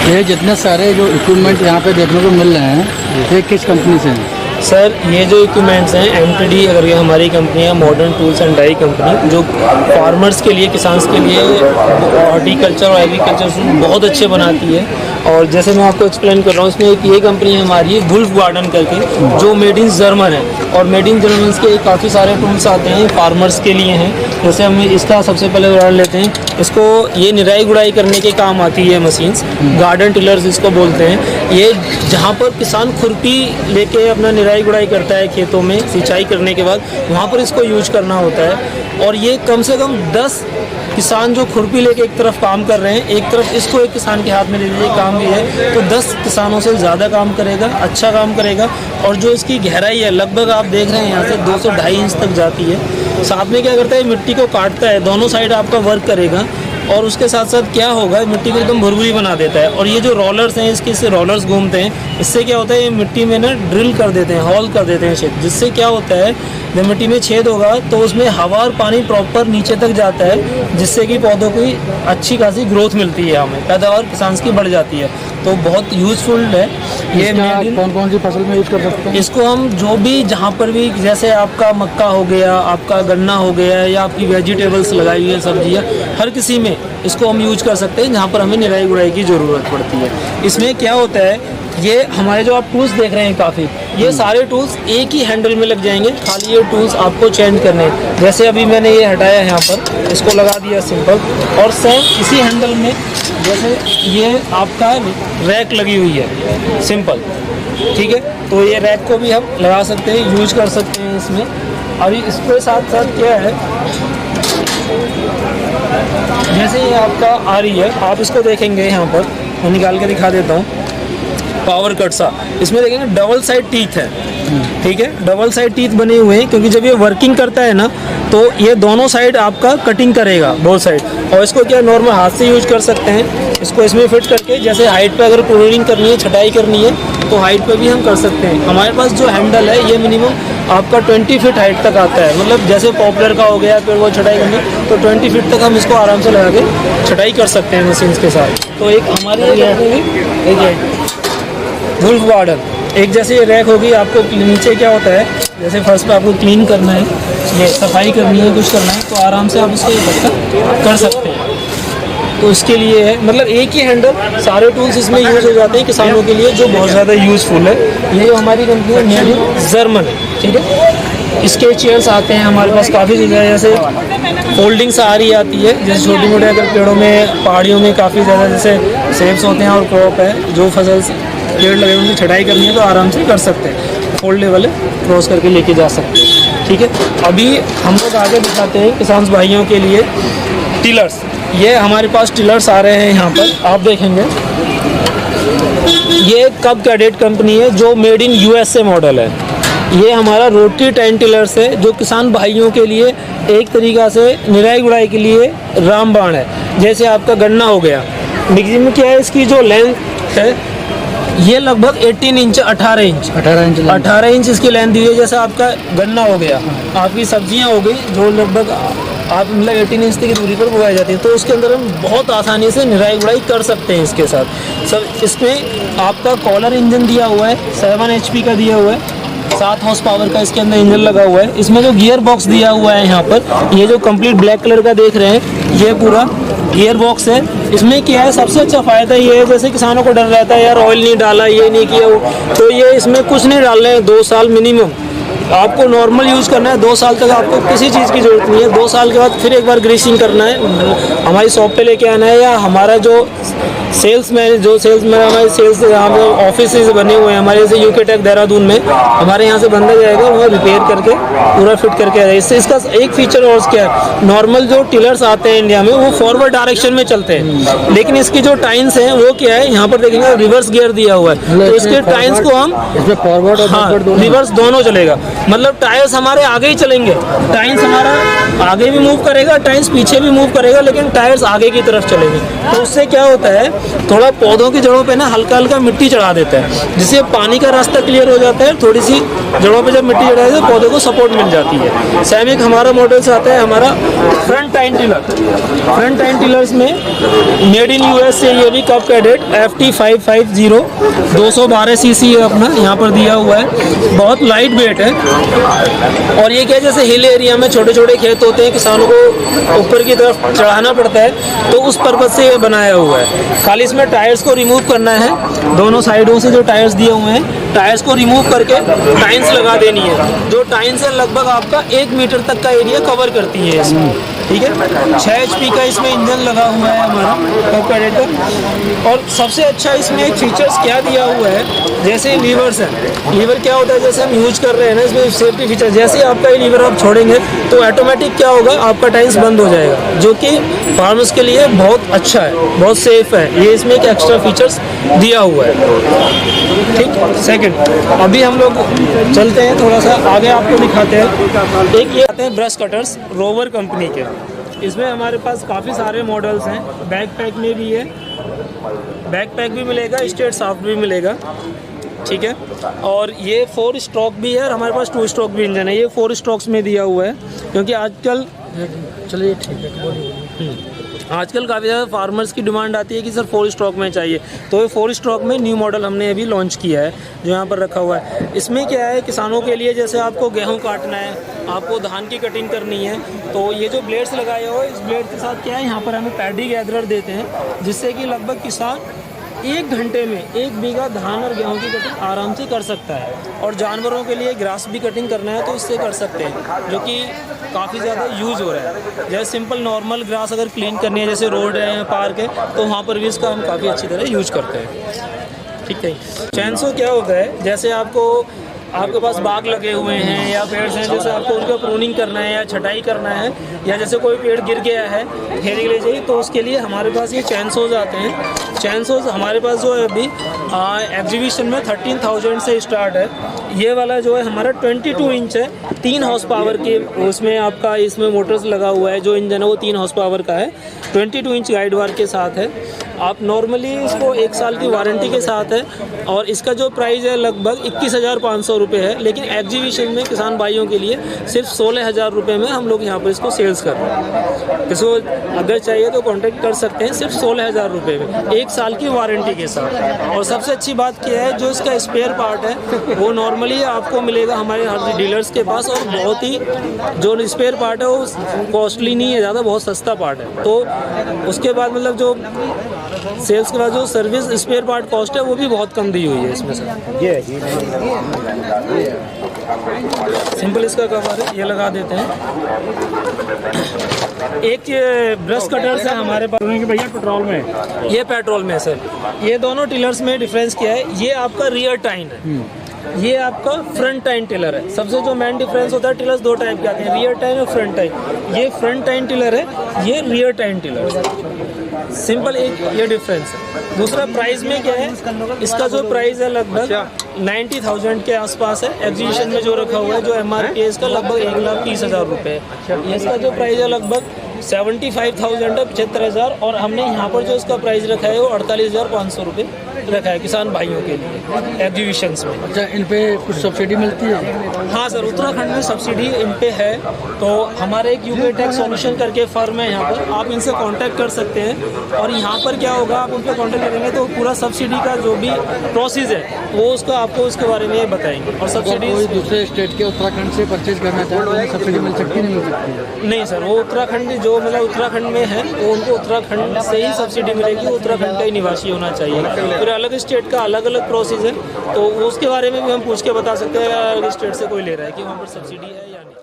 ये जितने सारे जो इक्विपमेंट यहाँ पे देखने को मिल रहे हैं ये किस कंपनी से हैं? सर ये जो इक्विपमेंट्स हैं MTD, अगर ये हमारी कंपनी है modern tools and die company, जो फार्मर्स के लिए, किसान के लिए हॉर्टिकल्चर और एग्रीकल्चर बहुत अच्छे बनाती है। और जैसे मैं आपको एक्सप्लेन कर रहा हूँ, इसमें एक ये कंपनी है हमारी वुल्फ गार्डन करके, जो मेड इन जर्मन है। और मेड इन जर्मन के काफ़ी सारे टूल्स आते हैं फार्मर्स के लिए हैं। जैसे हम इसका सबसे पहले उदाहरण लेते हैं, इसको ये निराई गुड़ाई करने के काम आती है मशीन्स, गार्डन टिलर्स इसको बोलते हैं। ये जहाँ पर किसान खुरपी लेके अपना निराई गुड़ाई करता है खेतों में सिंचाई करने के बाद, वहाँ पर इसको यूज करना होता है। और ये कम से कम 10 किसान जो खुरपी लेके एक तरफ काम कर रहे हैं, एक तरफ इसको एक किसान के हाथ में ले लीजिए काम भी है, तो 10 किसानों से ज़्यादा काम करेगा, अच्छा काम करेगा। और जो इसकी गहराई है लगभग आप देख रहे हैं यहाँ से 2 से 2.5 इंच तक जाती है। साथ में क्या करता है, मिट्टी को काटता है, दोनों साइड आपका वर्क करेगा। और उसके साथ साथ क्या होगा, मिट्टी को एकदम भुरभुरी बना देता है। और ये जो रोलर्स हैं, इसके से रोलर्स घूमते हैं, इससे क्या होता है, ये मिट्टी में ना ड्रिल कर देते हैं, हॉल कर देते हैं छेद, जिससे क्या होता है, जब मिट्टी में छेद होगा तो उसमें हवा और पानी प्रॉपर नीचे तक जाता है, जिससे कि पौधों की अच्छी खासी ग्रोथ मिलती है, हमें पैदावार किसान की बढ़ जाती है। तो बहुत यूज़फुल है ये। कौन कौन सी फसल में यूज कर सकते हैं इसको? हम जो भी जहाँ पर भी, जैसे आपका मक्का हो गया, आपका गन्ना हो गया, या आपकी वेजिटेबल्स लगाई हुई है, सब्जियाँ, हर किसी में इसको हम यूज कर सकते हैं जहाँ पर हमें निराई गुड़ाई की ज़रूरत पड़ती है। इसमें क्या होता है, ये हमारे जो आप टूल्स देख रहे हैं काफ़ी, ये सारे टूल्स एक ही हैंडल में लग जाएंगे, खाली ये टूल्स आपको चेंज करने हैं। जैसे अभी मैंने ये हटाया है यहाँ पर, इसको लगा दिया सिंपल, और सेम इसी हैंडल में जैसे ये आपका रैक लगी हुई है सिंपल, ठीक है। तो ये रैक को भी हम लगा सकते हैं, यूज कर सकते हैं इसमें। अभी इसके साथ साथ क्या है, जैसे ये आपका आ रही है, आप इसको देखेंगे यहाँ पर, मैं निकाल के दिखा देता हूँ, पावर कट सा, इसमें देखेंगे डबल साइड टीथ है, ठीक है, डबल साइड टीथ बने हुए हैं, क्योंकि जब ये वर्किंग करता है ना, तो ये दोनों साइड आपका कटिंग करेगा, बोथ साइड। और इसको क्या नॉर्मल हाथ से यूज कर सकते हैं, इसको इसमें फिट करके, जैसे हाइट पे अगर प्रूनिंग करनी है, छटाई करनी है, तो हाइट पे भी हम कर सकते हैं। हमारे पास जो हैंडल है ये मिनिमम आपका 20 फीट हाइट तक आता है, मतलब जैसे पॉपुलर का हो गया, फिर वो छटाई करनी, तो 20 फीट तक हम इसको आराम से लगा के छटाई कर सकते हैं मशीन के साथ। तो एक हमारी वुल्फ गार्डन, एक जैसे ये रैक होगी, आपको नीचे क्या होता है, जैसे फर्स्ट पे आपको क्लीन करना है, ये सफाई करनी है, कुछ करना है, तो आराम से आप इसको इकट्ठा कर सकते हैं। तो इसके लिए है, मतलब एक ही हैंडल, सारे टूल्स इसमें यूज़ हो जाते हैं किसानों के लिए, जो बहुत ज़्यादा यूज़फुल है। ये जो हमारी कंपनी है मेड इन जर्मन है, ठीक है। इसके चेयर्स आते हैं हमारे पास काफ़ी चीज़ें, जैसे फोल्डिंग सहारी आती है, जैसे छोटी मोटे अगर पेड़ों में, पहाड़ियों में काफ़ी ज़्यादा जैसे सेब्स होते हैं और क्रॉप है, जो फसल पेड़ लगे उनकी छटाई करनी है, तो आराम से कर सकते हैं, फोल्ड वाले क्रॉस करके लेके जा सकते हैं, ठीक है। अभी हम लोग आगे दिखाते हैं किसान भाइयों के लिए टिलर्स। ये हमारे पास टिलर्स आ रहे हैं यहाँ पर, आप देखेंगे, ये कब कैडेट कंपनी है, जो मेड इन USA मॉडल है। ये हमारा रोटरी टाइन टिलर्स है, जो किसान भाइयों के लिए एक तरीक़ा से निराई गुड़ाई के लिए रामबाण है। जैसे आपका गन्ना हो गया, मैक्सिमम क्या है, इसकी जो लेंथ है ये लगभग 18 इंच 18 इंच इसकी लेंथ दी है। जैसे आपका गन्ना हो गया, आपकी सब्जियां हो गई, जो लगभग आप मतलब 18 इंच की दूरी पर उगाई जाती है, तो उसके अंदर हम बहुत आसानी से निराई गुड़ाई कर सकते हैं इसके साथ। सर इसमें आपका कॉलर इंजन दिया हुआ है, 7 HP का दिया हुआ है, 7 हॉर्स पावर का इसके अंदर इंजन लगा हुआ है। इसमें जो गियर बॉक्स दिया हुआ है यहाँ पर, ये जो कंप्लीट ब्लैक कलर का देख रहे हैं, ये पूरा गियर बॉक्स है। इसमें क्या है, सबसे अच्छा फ़ायदा ये है, जैसे किसानों को डर रहता है यार ऑयल नहीं डाला, ये नहीं किया वो, तो ये इसमें कुछ नहीं डालना है। 2 साल मिनिमम आपको नॉर्मल यूज़ करना है, 2 साल तक आपको किसी चीज़ की ज़रूरत नहीं है। 2 साल के बाद फिर एक बार ग्रीसिंग करना है, हमारी शॉप पे लेके आना है, या हमारा जो सेल्समैन हमारे सेल्स यहाँ पे ऑफिस बने हुए हैं हमारे, जैसे यूके टेक देहरादून में, हमारे यहाँ से बंदा जाएगा, वो रिपेयर करके पूरा फिट करके आएगा। इससे इसका एक फीचर और क्या है, नॉर्मल जो टिलर्स आते हैं इंडिया में, वो फॉरवर्ड डायरेक्शन में चलते हैं, लेकिन इसकी जो टाइन्स हैं वो क्या है, यहाँ पर देखेंगे रिवर्स गियर दिया हुआ है, तो इसके टाइन्स को हम फॉरवर्ड और रिवर्स दोनों चलेगा, मतलब टायर्स हमारे आगे ही चलेंगे, टाइन्स हमारा आगे भी मूव करेगा, टाइन्स पीछे भी मूव करेगा, लेकिन टायर्स आगे की तरफ चलेंगे। तो उससे क्या होता है, थोड़ा पौधों की जड़ों पे ना हल्का हल्का मिट्टी चढ़ा देता है, जिससे पानी का रास्ता क्लियर हो जाता है। थोड़ी सी जड़ों पे जब मिट्टी चढ़ाए तो पौधे को सपोर्ट मिल जाती है। सेम एक हमारा मॉडल से आता है हमारा फ्रंट टाइन टिलर। फ्रंट टाइन टिलर्स में मेड इन यूएस से ये भी कप कैडेट FT550 212 सीसी है अपना, यहाँ पर दिया हुआ है। बहुत लाइट वेट है और ये क्या है, जैसे हिल एरिया में छोटे छोटे खेत होते हैं, किसानों को ऊपर की तरफ चढ़ाना पड़ता है, तो उस पर्पज से ये बनाया हुआ है। खाली इसमें टायर्स को रिमूव करना है, दोनों साइडों से जो टायर्स दिए हुए हैं टायर्स को रिमूव करके टाइन्स लगा देनी है। जो टाइन्स है लगभग आपका 1 मीटर तक का एरिया कवर करती है इसमें, ठीक है। 6 HP का इसमें इंजन लगा हुआ है हमारा कप कैडेट का। और सबसे अच्छा इसमें एक फीचर्स क्या दिया हुआ है, जैसे लीवर्स है, लीवर क्या होता है जैसे हम यूज कर रहे हैं ना, इसमें सेफ्टी फीचर, जैसे ही आपका ये लीवर आप छोड़ेंगे तो ऑटोमेटिक क्या होगा, आपका टाइम्स बंद हो जाएगा, जो कि फार्मर्स के लिए बहुत अच्छा है, बहुत सेफ है। ये इसमें एक एक्स्ट्रा फीचर्स दिया हुआ है, ठीक। सेकंड, अभी हम लोग चलते हैं थोड़ा सा आगे, आपको दिखाते हैं। एक ये आते हैं ब्रश कटर्स रोवर कंपनी के। इसमें हमारे पास काफ़ी सारे मॉडल्स हैं। बैकपैक में भी है, बैकपैक भी मिलेगा, स्ट्रेट शाफ्ट भी मिलेगा, ठीक है। और ये 4 स्ट्रोक भी है और हमारे पास 2 स्ट्रोक भी इंजन है। ये 4 स्ट्रोक्स में दिया हुआ है, क्योंकि आजकल, चलिए ठीक है, आजकल काफ़ी ज़्यादा फार्मर्स की डिमांड आती है कि सर 4 स्ट्रोक में चाहिए, तो ये 4 स्ट्रोक में न्यू मॉडल हमने अभी लॉन्च किया है, जो यहाँ पर रखा हुआ है। इसमें क्या है, किसानों के लिए जैसे आपको गेहूं काटना है, आपको धान की कटिंग करनी है, तो ये जो ब्लेड्स लगाए हो, इस ब्लेड के साथ क्या है, यहाँ पर हमें पैडी गैदरर देते हैं, जिससे कि लगभग किसान 1 घंटे में 1 बीघा धान और गेहूं की कटिंग आराम से कर सकता है। और जानवरों के लिए ग्रास भी कटिंग करना है तो इससे कर सकते हैं, जो कि काफ़ी ज़्यादा यूज़ हो रहा है। जैसे सिंपल नॉर्मल ग्रास अगर क्लीन करनी है, जैसे रोड है, पार्क है, तो वहाँ पर भी इसका हम काफ़ी अच्छी तरह यूज करते हैं, ठीक है। चैनसो क्या होता है, जैसे आपके पास बाग लगे हुए हैं या पेड़ हैं, जैसे आपको उनका प्रूनिंग करना है या छटाई करना है, या जैसे कोई पेड़ गिर गया है घेरे के लिए चाहिए, तो उसके लिए हमारे पास ये चैनसोज आते हैं। चैनसोज हमारे पास जो है अभी एग्जीबिशन में 13,000 से स्टार्ट है। ये वाला जो है हमारा 22 इंच है, 3 हॉर्स पावर के, उसमें आपका इसमें मोटर्स लगा हुआ है, जो इंजन है वो 3 हॉर्स पावर का है, 22 इंच गाइड वायर के साथ है। आप नॉर्मली इसको 1 साल की वारंटी के साथ है और इसका जो प्राइस है लगभग 21,500 रुपये है, लेकिन एग्जीबिशन में किसान भाइयों के लिए सिर्फ 16,000 रुपये में हम लोग यहाँ पर इसको सेल्स कर रहे हैं। किसी को अगर चाहिए तो कांटेक्ट कर सकते हैं, सिर्फ 16,000 रुपये में 1 साल की वारंटी के साथ। और सबसे अच्छी बात क्या है, जो इसका स्पेयर पार्ट है वो नॉर्मली आपको मिलेगा हमारे हर डीलर्स के पास, और बहुत ही जो स्पेयर पार्ट है वो कॉस्टली नहीं है ज़्यादा, बहुत सस्ता पार्ट है। तो उसके बाद मतलब जो सेल्स के बाद जो सर्विस स्पेयर पार्ट कॉस्ट है वो भी बहुत कम दी हुई है इसमें से। ये सिंपल इसका कवर है, ये लगा देते हैं। एक ब्रश कटर्स है हमारे पास भैया पेट्रोल में, ये पेट्रोल में सर। ये दोनों टिलर्स में डिफरेंस क्या है, ये आपका रियर टाइन है, ये आपका फ्रंट टाइन टिलर है। सबसे जो मेन डिफरेंस होता है, टिलर्स 2 टाइप के आते हैं, रियर टाइन और फ्रंट टाइन। ये फ्रंट टाइन टिलर है, ये रियर टाइन टिलर है। सिंपल एक ये डिफरेंस है। दूसरा प्राइस में क्या है, इसका जो प्राइस है लगभग 90,000 के आसपास है। एग्जीबिशन में जो रखा हुआ है, जो MRP है इसका लगभग 1,30,000 रुपये है। इसका जो प्राइस है लगभग 75,000 है, 75,000। और हमने यहाँ पर जो इसका प्राइस रखा है वो 48,500 रुपये रखा है किसान भाइयों के लिए एग्जीबिशंस में। अच्छा, इन पे कुछ सब्सिडी मिलती है? हाँ सर, उत्तराखंड में सब्सिडी इन पे है। तो हमारे एक यूके टेक सॉल्यूशन करके फर्म है यहाँ पर, आप इनसे कांटेक्ट कर सकते हैं। और यहाँ पर क्या होगा, आप उन पर कांटेक्ट करेंगे तो पूरा सब्सिडी का जो भी प्रोसेस है वो उसका आपको उसके बारे में बताएंगे। और सब्सिडी कोई दूसरे स्टेट के उत्तराखंड से परचेज करना चाहे तो सब्सिडी मिल सकती है, नहीं मिल सकती? नहीं सर, वो उत्तराखंड जो मतलब उत्तराखंड में है वो उनको उत्तराखंड से ही सब्सिडी मिलेगी, उत्तराखंड का ही निवासी होना चाहिए। फिर अलग स्टेट का अलग अलग प्रोसेस है, तो उसके बारे में भी हम पूछ के बता सकते हैं अलग स्टेट से कोई ले रहा है कि वहाँ पर सब्सिडी है या नहीं।